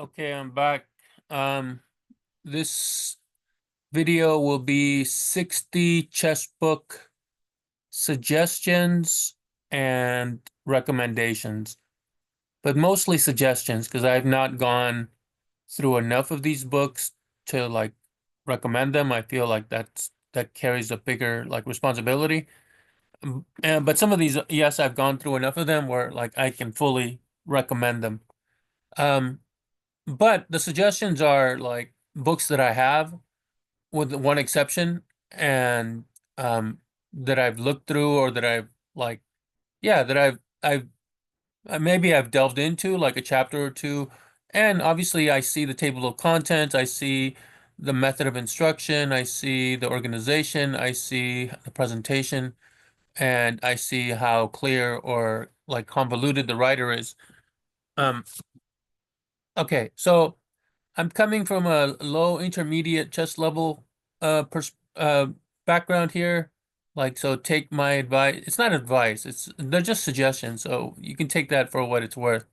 Okay, I'm back. This video will be 60 chess book suggestions and recommendations, but mostly suggestions because I've not gone through enough of these books to like recommend them. I feel like that carries a bigger like responsibility. But some of these, yes, I've gone through enough of them where like I can fully recommend them. Um, But the suggestions are like books that I have, with one exception, and that I've looked through or that I've like, yeah, that I've maybe I've delved into like a chapter or two, and obviously I see the table of contents, I see the method of instruction, I see the organization, I see the presentation, and I see how clear or like convoluted the writer is. Um, okay, so. I'm coming from a low intermediate chess level pers background here. Like, so take my advice. It's not advice, they're just suggestions, so you can take that for what it's worth.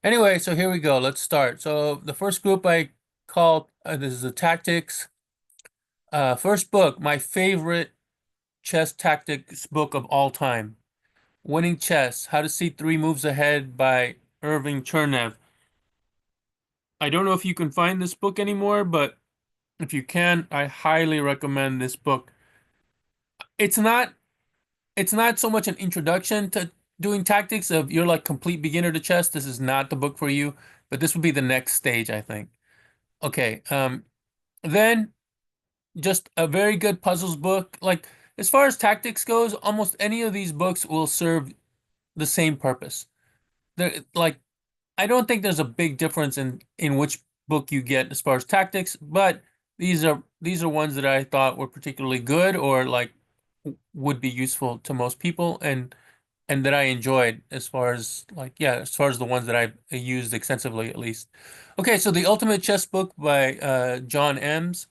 Anyway, so here we go. Let's start. So the first group I called this is the tactics. First book, my favorite chess tactics book of all time. Winning Chess: How to See Three Moves Ahead by Irving Chernev. I don't know if you can find this book anymore, but if you can, I highly recommend this book. It's not it's not so much an introduction to doing tactics of you're like complete beginner to chess. This is not the book for you, but this would be the next stage, I think. Okay, then just a very good puzzles book. Like as far as tactics goes, almost any of these books will serve the same purpose. They're like I don't think there's a big difference in which book you get as far as tactics, but these are ones that I thought were particularly good or like would be useful to most people and that I enjoyed as far as like yeah, as far as the ones that I've used extensively at least. Okay, so The Ultimate Chess Book by John Ems.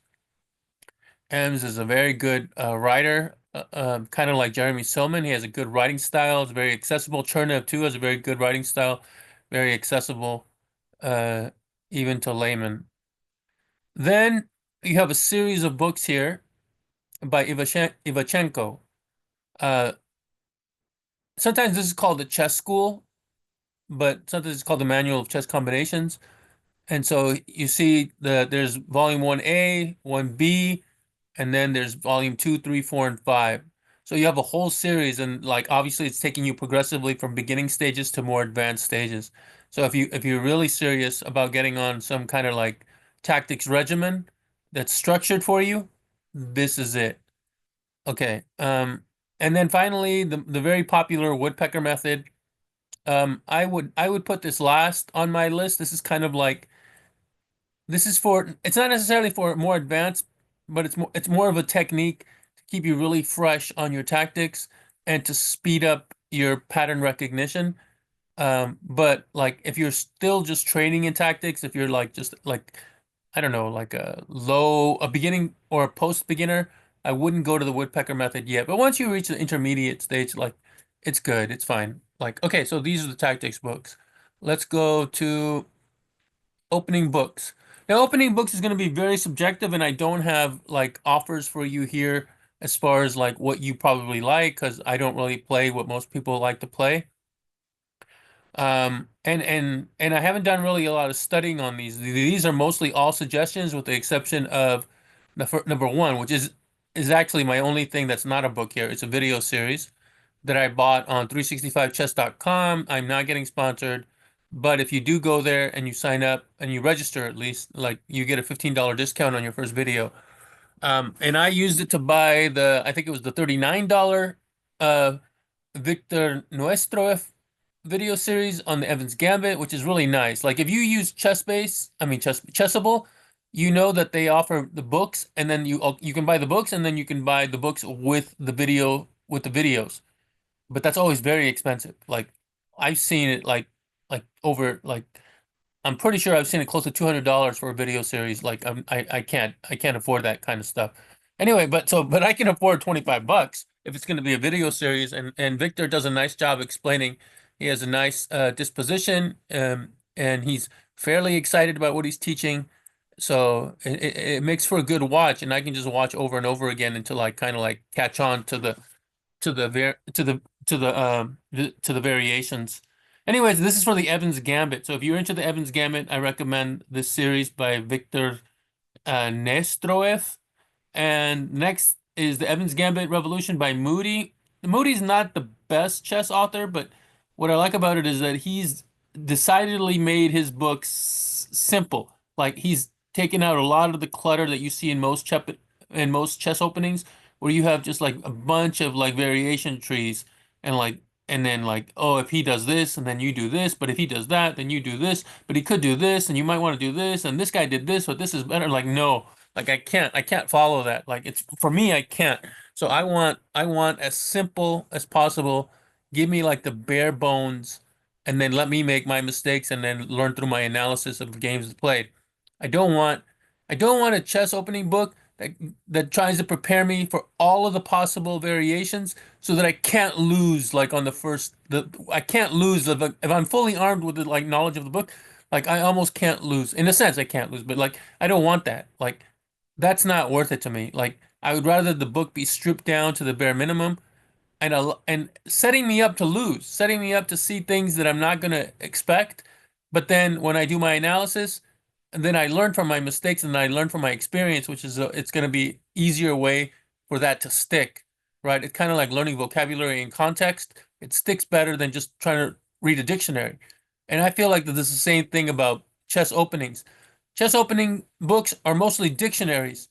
Ems is a very good writer, kind of like Jeremy Silman. He has a good writing style. It's very accessible. Chernev too has a very good writing style, very accessible, uh, even to laymen. Then you have a series of books here by Ivachenko. Uh, Sometimes this is called the Chess School, but sometimes it's called the Manual of Chess Combinations. And so you see there's volume 1A, 1B, and then there's volume 2, 3, 4, and 5. So you have a whole series, and like obviously it's taking you progressively from beginning stages to more advanced stages. So if you're really serious about getting on some kind of like tactics regimen that's structured for you, this is it. Okay. And then finally the very popular woodpecker method. I would put this last on my list. This is kind of like this is for, it's not necessarily for more advanced, but it's more of a technique to keep you really fresh on your tactics and to speed up your pattern recognition. But like if you're still just training in tactics, if you're like just like I don't know, like a beginning or a post beginner, I wouldn't go to the woodpecker method yet. But once you reach the intermediate stage, like it's good, it's fine. Like okay, so these are the tactics books. Let's go to opening books. Now, opening books is going to be very subjective, and I don't have like offers for you here as far as like what you probably like, because I don't really play what most people like to play. And I haven't done really a lot of studying on these. These are mostly all suggestions, with the exception of number one, which is actually my only thing that's not a book here. It's a video series that I bought on 365chess.com. I'm not getting sponsored, but if you do go there and you sign up and you register at least, like you get a $15 discount on your first video. And I used it to buy I think it was the $39 uh Victor Nuestroев video series on the Evans Gambit, which is really nice. Like if you use Chessable, you know that they offer the books, and then you can buy the books, and then you can buy the books with the videos. But that's always very expensive. Like I've seen it like over like I'm pretty sure I've seen it close to $200 for a video series. Like I can't afford that kind of stuff. Anyway, but I can afford 25 bucks if it's going to be a video series, and Victor does a nice job explaining. He has a nice disposition, and he's fairly excited about what he's teaching. So it makes for a good watch, and I can just watch over and over again until I kind of like catch on to the var to the variations. Anyways, this is for the Evans Gambit. So if you're into the Evans Gambit, I recommend this series by Victor Nestroev. And next is the Evans Gambit Revolution by Moody. Moody's not the best chess author, but what I like about it is that he's decidedly made his books simple. Like he's taken out a lot of the clutter that you see in most chess openings, where you have just like a bunch of like variation trees and like and then like, oh, if he does this and then you do this, but if he does that, then you do this, but he could do this and you might want to do this, and this guy did this, but this is better. Like, no. Like I can't follow that. Like it's for me, I can't. So I want as simple as possible. Give me like the bare bones, and then let me make my mistakes and then learn through my analysis of the games played. I don't want I don't want a chess opening book that tries to prepare me for all of the possible variations so that I can't lose like on the first the I can't lose if I'm fully armed with the like knowledge of the book, like I almost can't lose. In a sense I can't lose, but like I don't want that. Like that's not worth it to me. Like I would rather the book be stripped down to the bare minimum and setting me up to lose, setting me up to see things that I'm not going to expect. But then when I do my analysis, and then I learn from my mistakes and I learn from my experience, which is it's going to be easier way for that to stick, right? It's kind of like learning vocabulary in context. It sticks better than just trying to read a dictionary. And I feel like that this is the same thing about chess openings. Chess opening books are mostly dictionaries,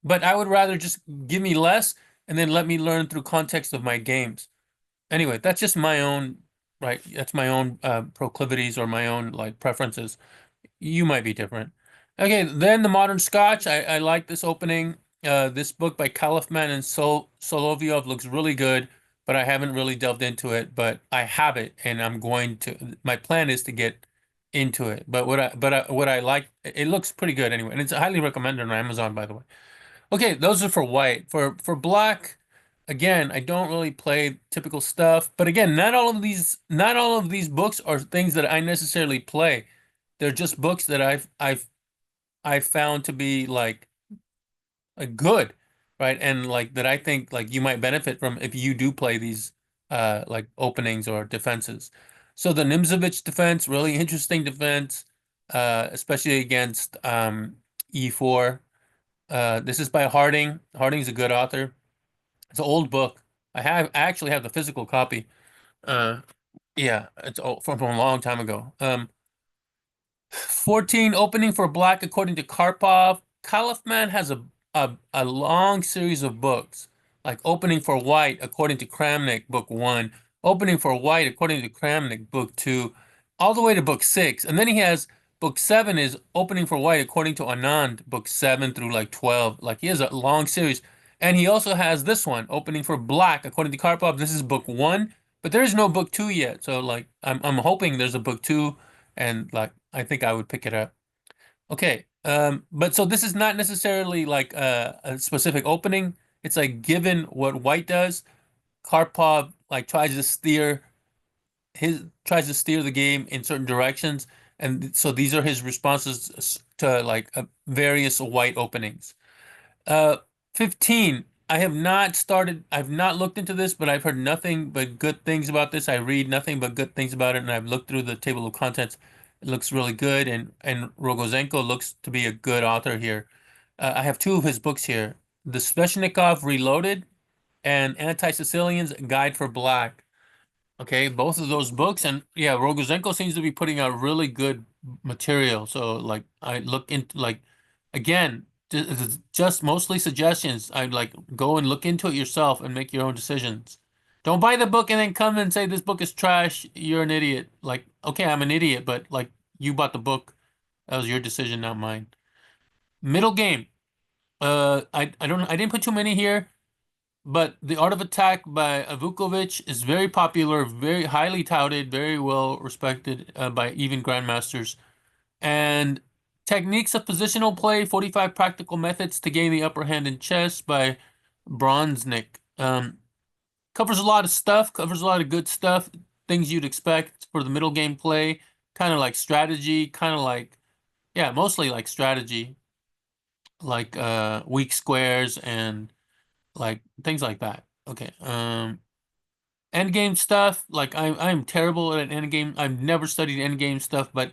but I would rather just give me less and then let me learn through context of my games. Anyway, that's just my own, right? That's my own proclivities or my own like preferences. You might be different. Okay, then the Modern Scotch. I like this opening. This book by Kalifman and Solovyov looks really good, but I haven't really delved into it. But I have it, and I'm going to. My plan is to get into it. But what I like, it looks pretty good anyway, and it's highly recommended on Amazon, by the way. Okay, those are for white. For black, again, I don't really play typical stuff. But again, not all of these books are things that I necessarily play. They're just books that I've found to be like good, right? And like that I think like you might benefit from if you do play these like openings or defenses. So the Nimzovich defense, really interesting defense, especially against E4. This is by Harding. Harding's a good author. It's an old book. I actually have the physical copy. Uh, yeah, it's from a long time ago. 14 opening for black according to Karpov. Kalifman has a long series of books, like opening for white according to Kramnik, book 1, opening for white according to Kramnik, book 2, all the way to book 6. And then he has book 7 is opening for white according to Anand, book 7 through like 12. Like he has a long series. And he also has this one, opening for black according to Karpov. This is book 1, but there is no book 2 yet. So like I'm hoping there's a book 2, and like I think I would pick it up. Okay, but so this is not necessarily like a specific opening. It's like given what white does, Karpov like tries to steer the game in certain directions, and so these are his responses to like various white openings. Uh, 15. I've not looked into this, but I've heard nothing but good things about this. I read nothing but good things about it, and I've looked through the table of contents. It looks really good, and Rogozenko looks to be a good author here. I have two of his books here, The Sveshnikov Reloaded and Anti-Sicilian's Guide for Black. Okay, both of those books, and yeah, Rogozenko seems to be putting out really good material. So like I look into like again, just mostly suggestions. I'd like go and look into it yourself and make your own decisions. Don't buy the book and then come and say this book is trash. You're an idiot. Like, okay, I'm an idiot, but like you bought the book. That was your decision, not mine. Middle game. I didn't put too many here. But The Art of Attack by Vukovic is very popular, very highly touted, very well respected by even grandmasters. And Techniques of Positional Play, 45 Practical Methods to Gain the Upper Hand in Chess by Bronznik. Covers a lot of stuff, covers a lot of good stuff, things you'd expect for the middle game play. kind of like strategy, kind of like, yeah, mostly like strategy, like weak squares and like things like that. Okay. Endgame stuff, like I'm terrible at endgame. I've never studied endgame stuff, but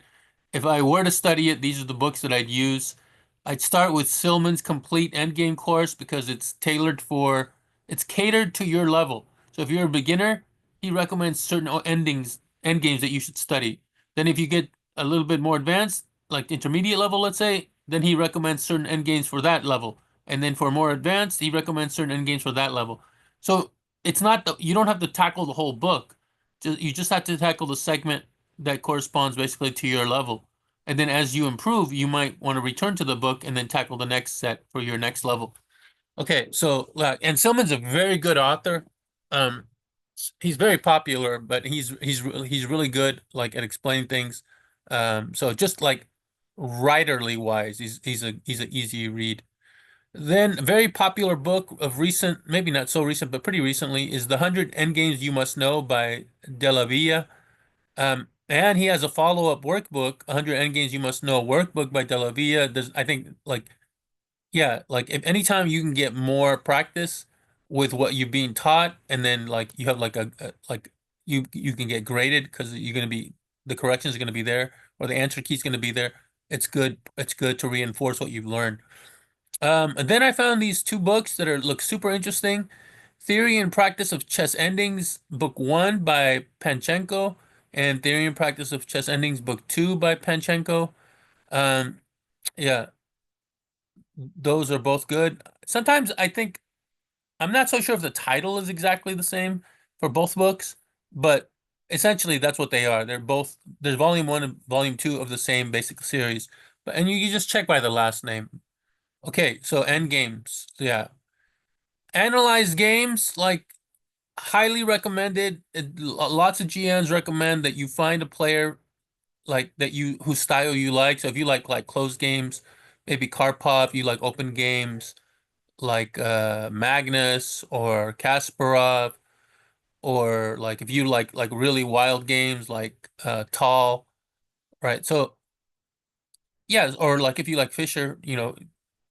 if I were to study it, these are the books that I'd use. I'd start with Silman's complete endgame course because it's catered to your level. So if you're a beginner, he recommends certain endgames that you should study. Then if you get a little bit more advanced, like intermediate level, let's say, then he recommends certain endgames for that level. And then for more advanced, he recommends certain endgames for that level. So it's not you don't have to tackle the whole book. You just have to tackle the segment that corresponds basically to your level. And then as you improve, you might want to return to the book and then tackle the next set for your next level. Okay, so and Silman's a very good author. Um, he's very popular, but he's really good like at explaining things. So just like writerly wise, he's an easy read. Then a very popular book of recent, maybe not so recent, but pretty recently, is The 100 Endgames You Must Know by De La Villa. And he has a follow-up workbook, 100 Endgames You Must Know workbook by De La Villa. I think, like, yeah, like if anytime you can get more practice with what you're being taught, and then like you have like like you can get graded because you're going to be the corrections are going to be there or the answer key is going to be there. It's good to reinforce what you've learned. And then I found these two books that look super interesting. Theory and Practice of Chess Endings, Book 1 by Panchenko, and Theory and Practice of Chess Endings, Book 2 by Panchenko. Um, yeah, those are both good. Sometimes I think I'm not so sure if the title is exactly the same for both books, but essentially that's what they are. There's volume 1 and volume 2 of the same basic series. But and you just check by the last name. Okay, so end games. Yeah. Analyze games, like highly recommended. Lots of GMs recommend that you find a player like that you whose style you like. So if you like closed games, maybe Karpov, you like open games like Magnus or Kasparov, or like if you like really wild games like Tall, right? So yeah, or like if you like Fischer,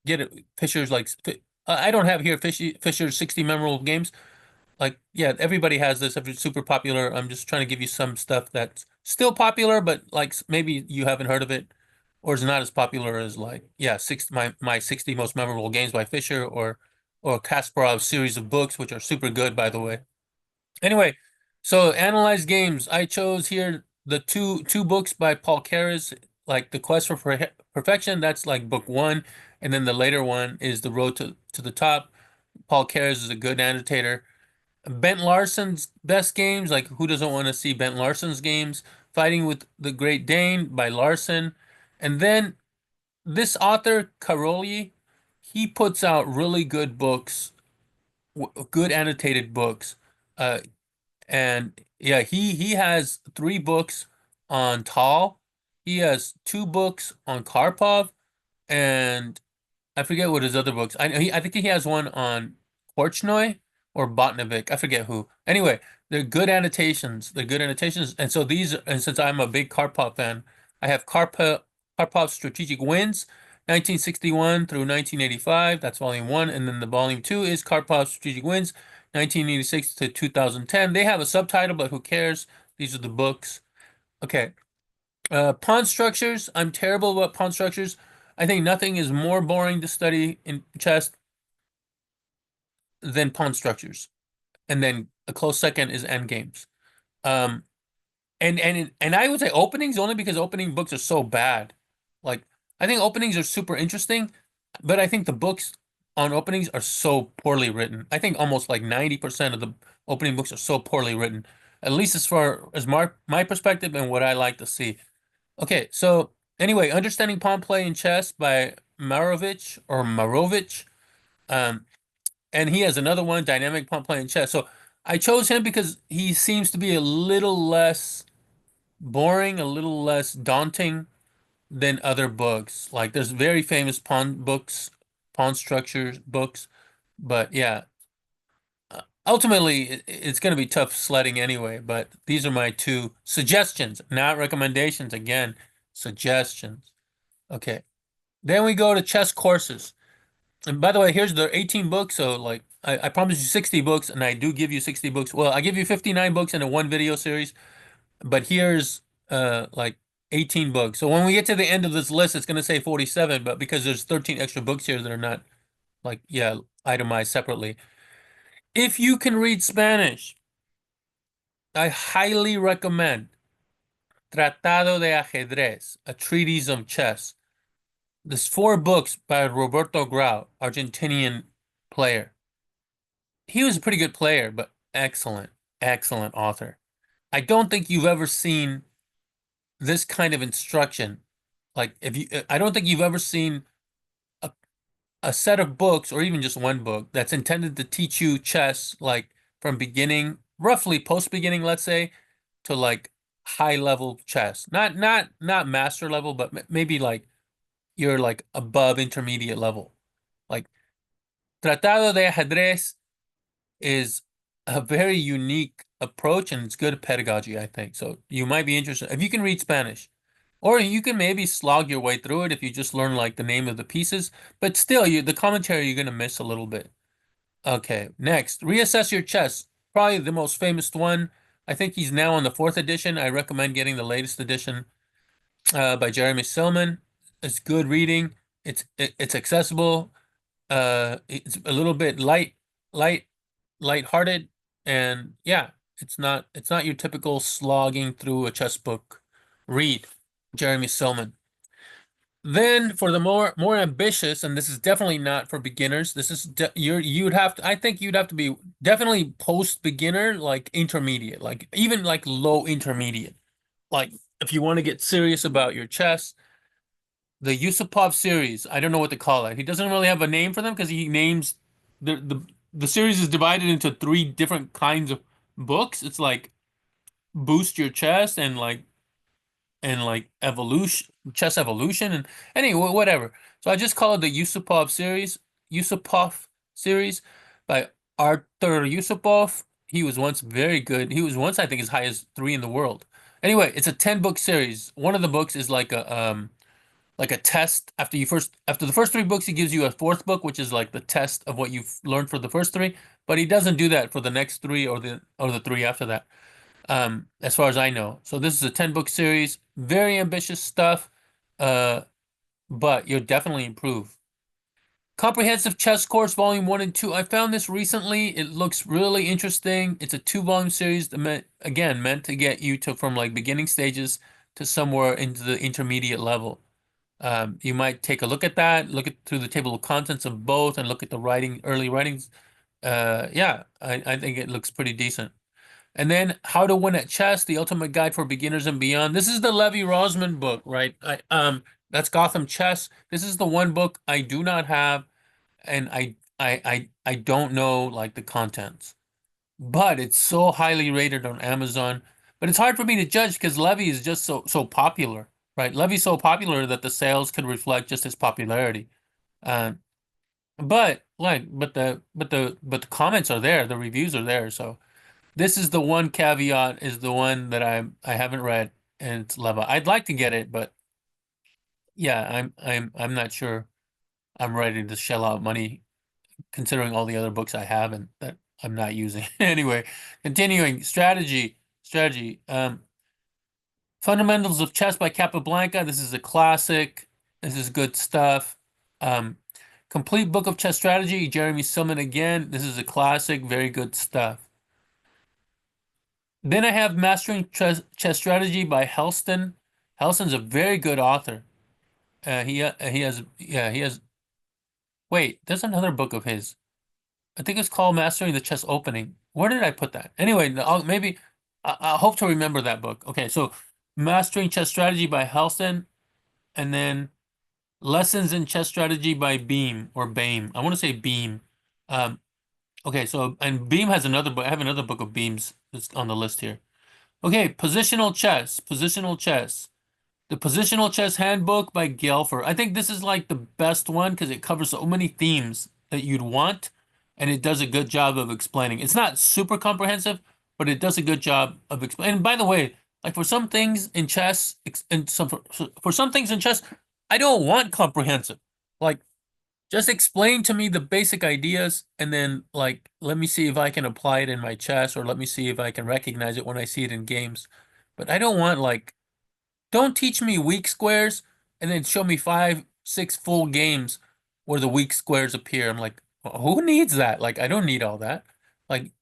get it. Fischer's like I don't have here Fischer's 60 memorable games. Like, yeah, everybody has this. If it's super popular, I'm just trying to give you some stuff that's still popular, but like maybe you haven't heard of it, or is not as popular as like, yeah, my 60 most memorable games by Fisher, or Kasparov's series of books, which are super good, by the way. Anyway, so analyze games. I chose here the two books by Paul Keres, like The Quest for Perfection. That's like book 1, and then the later one is The Road to the Top. Paul Keres is a good annotator. Bent Larson's best games, like who doesn't want to see Bent Larson's games? Fighting with the Great Dane by Larson. And then this author, Karolyi, he puts out really good books, good annotated books. Uh, and yeah, he has 3 books on Tal. He has 2 books on Karpov, and I forget what his other books. I think he has one on Korchnoi or Botnovic. I forget who. Anyway, they're good annotations. They're good annotations. And so and since I'm a big Karpov fan, I have Karpov's Strategic Wins, 1961 through 1985. That's volume 1. And then the volume 2 is Karpov's Strategic Wins, 1986 to 2010. They have a subtitle, but who cares? These are the books. Okay. Pawn structures. I'm terrible about pawn structures. I think nothing is more boring to study in chess than pawn structures. And then a close second is endgames. Um, and I would say openings only because opening books are so bad. Like I think openings are super interesting, but I think the books on openings are so poorly written. I think almost like 90% of the opening books are so poorly written, at least as far as my perspective and what I like to see. Okay, so anyway, Understanding Pawn Play in Chess by Marovich. Um, and he has another one, Dynamic Pawn Play in Chess. So I chose him because he seems to be a little less boring, a little less daunting than other books. Like there's very famous pawn books, pawn structures books, but yeah, ultimately it's going to be tough sledding anyway, but these are my two suggestions, not recommendations. Again, suggestions. Okay. Then we go to chess courses. And by the way, here's the 18 books. So like I promised you 60 books, and I do give you 60 books. Well, I give you 59 books in a one video series, but here's like 18 books. So when we get to the end of this list, it's going to say 47, but because there's 13 extra books here that are not like, yeah, itemized separately. If you can read Spanish, I highly recommend Tratado de Ajedrez, a treatise on chess. There's four books by Roberto Grau, Argentinian player. He was a pretty good player, but excellent, excellent author. I don't think you've ever seen this kind of instruction. Like I don't think you've ever seen a, a set of books or even just one book that's intended to teach you chess, like from beginning, roughly post beginning, let's say, to like high level chess. Not master level, but maybe like you're like above intermediate level. Like Tratado de Ajedrez is a very unique approach, and it's good pedagogy, I think. So you might be interested if you can read Spanish, or you can maybe slog your way through it if you just learn like the name of the pieces. But still, the commentary you're gonna miss a little bit. Okay, next, reassess your chess. Probably the most famous one. I think he's now on the fourth edition. I recommend getting the latest edition by Jeremy Silman. It's good reading. It's accessible. It's a little bit light, light-hearted, and yeah, it's not your typical slogging through a chess book read. Jeremy Silman. Then for the more ambitious, and this is definitely not for beginners. This is you'd have to. I think you'd have to be definitely post beginner, like intermediate, like even like low intermediate. Like if you want to get serious about your chess, the Yusupov series. I don't know what to call it. He doesn't really have a name for them because he names the series is divided into three different kinds of books. It's like boost your chess and like evolution, chess evolution, and anyway, whatever. So I just call it the Yusupov series by Arthur Yusupov. He was once very good. He was once, I think, as high as three in the world. Anyway, it's a 10-book series. One of the books is like a test after the first three books. He gives you a fourth book, which is like the test of what you've learned for the first three, but he doesn't do that for the next three or the three after that, as far as I know. So this is a 10-book series, very ambitious stuff, uh, but you'll definitely improve. Comprehensive Chess Course Volume 1 and 2. I found this recently. It looks really interesting. It's a 2-volume series again meant to get you to from like beginning stages to somewhere into the intermediate level. You might take a look at that, look at through the table of contents of both, and look at the early writings. Yeah, I think it looks pretty decent. And then How to Win at Chess, The Ultimate Guide for Beginners and Beyond. This is the Levy Rozman book, right? That's Gotham Chess. This is the one book I do not have, and I don't know like the contents. But it's so highly rated on Amazon. But it's hard for me to judge because Levy is just so popular, right? Levy's so popular that the sales could reflect just his popularity. Um, but the comments are there, the reviews are there. So this is the one caveat, is the one that I haven't read, and it's Leva. I'd like to get it, but yeah, I'm not sure I'm ready to shell out money considering all the other books I have and that I'm not using. Anyway, continuing strategy. Fundamentals of Chess by Capablanca. This is a classic. This is good stuff. Um, Complete Book of Chess Strategy, Jeremy Silman again. This is a classic, very good stuff. Then I have Mastering Chess Strategy by Hellsten. Hellsten's a very good author. He has. Wait, there's another book of his. I think it's called Mastering the Chess Opening. Where did I put that? Anyway, maybe I hope to remember that book. Okay, so Mastering Chess Strategy by Hellsten, and then Lessons in Chess Strategy by Beam or Baim. I want to say Beam. Okay, so and Beam has another book. I have another book of Beams that's on the list here. Okay, Positional Chess. Positional Chess. The Positional Chess Handbook by Gelfer. I think this is like the best one because it covers so many themes that you'd want. and it does a good job of explaining. It's not super comprehensive, but it does a good job of explaining. And by the way, like for some things in chess, and for some things in chess, I don't want comprehensive. Like just explain to me the basic ideas, and then like let me see if I can apply it in my chess, or let me see if I can recognize it when I see it in games. But I don't want like don't teach me weak squares and then show me 5, 6 full games where the weak squares appear. I'm like, who needs that? Like, I don't need all that. Like,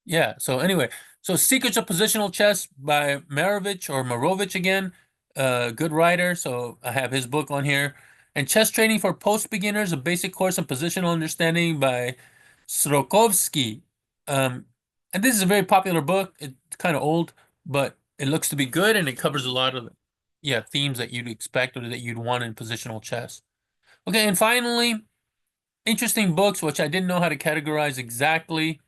yeah. So anyway, so Secrets of Positional Chess by Marovich again. Good writer. So I have his book on here. And Chess Training for Post Beginners, a basic course on positional understanding by Srokovsky. Um, and this is a very popular book. It's kind of old, but it looks to be good, and it covers a lot of themes that you'd expect or that you'd want in positional chess. Okay, and finally, interesting books which I didn't know how to categorize exactly.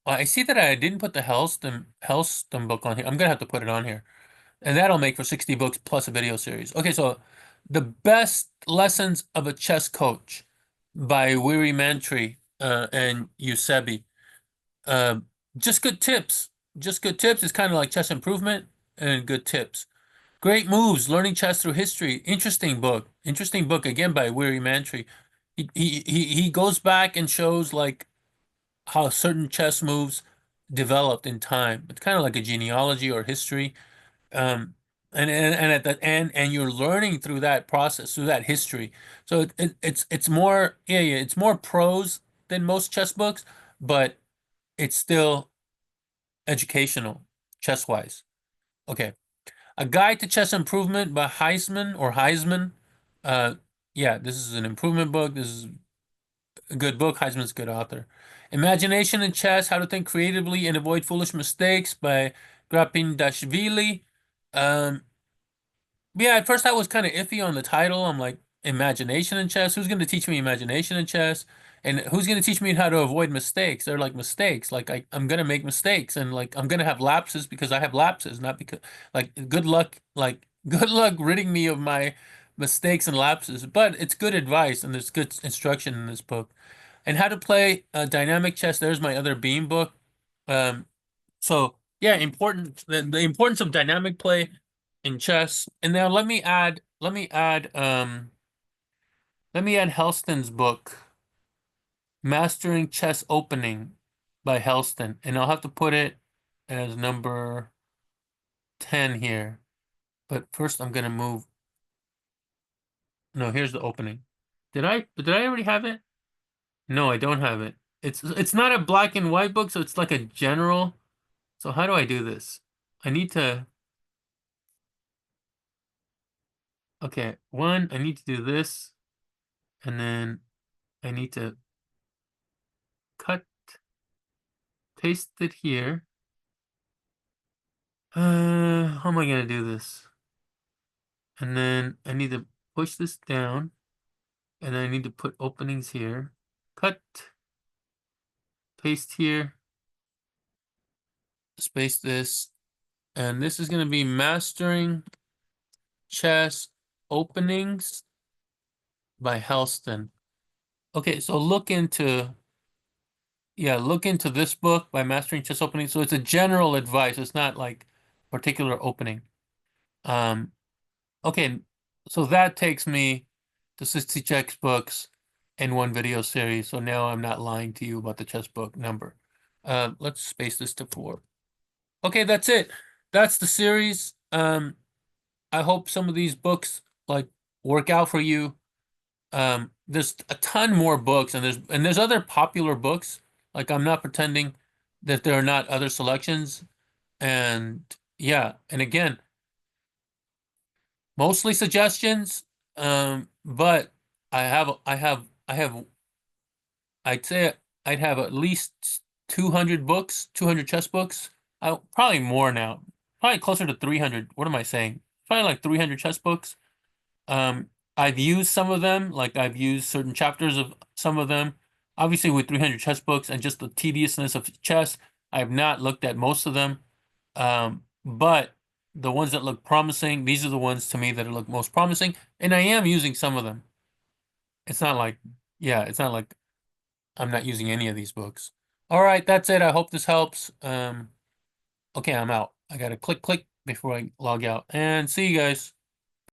I see that I didn't put the Hellsten book on here. I'm gonna have to put it on here, and that'll make for 60 books plus a video series. Okay, so the best lessons of a chess coach by Weary Mantri and Eusebi. Uh, just good tips. Just good tips. It's kind of like chess improvement and good tips. Great moves, learning chess through history. Interesting book. Interesting book again by Weary Mantri. He goes back and shows like how certain chess moves developed in time. It's kind of like a genealogy or history. Um, and at the end, and you're learning through that process, through that history. So it's more it's more prose than most chess books, but it's still educational chess wise. Okay. A Guide to Chess Improvement by Heisman. Uh, yeah, this is an improvement book. This is a good book. Heisman's a good author. Imagination in Chess: How to Think Creatively and Avoid Foolish Mistakes by Grapindashvili. Um, yeah, at first I was kind of iffy on the title. I'm like, imagination in chess? Who's going to teach me imagination in chess? And who's going to teach me how to avoid mistakes? They're like mistakes. Like I'm going to make mistakes, and like I'm going to have lapses because I have lapses, not because like good luck, like good luck ridding me of my mistakes and lapses. But it's good advice, and there's good instruction in this book. And how to play dynamic chess. There's my other Beam book. Um, so yeah, important the importance of dynamic play in chess. And now let me add Hellsten's book, Mastering Chess Opening by Hellsten. And I'll have to put it as number 10 here. But first I'm gonna move. No, here's the opening. Did I already have it? No, I don't have it. It's not a black and white book, so it's like a general. So how do I do this? I need to Okay, one, I need to do this, and then I need to cut, paste it here. How am I gonna do this? And then I need to push this down, and I need to put openings here. Cut, paste here, space this, and this is gonna be Mastering Chess Openings by Hellsten. Okay, so look into this book by Mastering Chess Openings. So it's a general advice. It's not like particular opening. Okay, so that takes me to 60 chess books in one video series. So now I'm not lying to you about the chess book number. Let's space this to 4. Okay, that's it. That's the series. I hope some of these books like work out for you. There's a ton more books, and there's other popular books. Like I'm not pretending that there are not other selections. And yeah, and again, mostly suggestions. But I'd say I'd have at least 200 books, 200 chess books. Probably more now. Probably closer to 300. What am I saying? Probably like 300 chess books. I've used some of them, like I've used certain chapters of some of them. Obviously, with 300 chess books and just the tediousness of chess, I have not looked at most of them. But the ones that look promising, these are the ones to me that look most promising, and I am using some of them. It's not like, yeah, it's not like I'm not using any of these books. All right, that's it. I hope this helps. Okay, I'm out. I gotta click before I log out, and see you guys.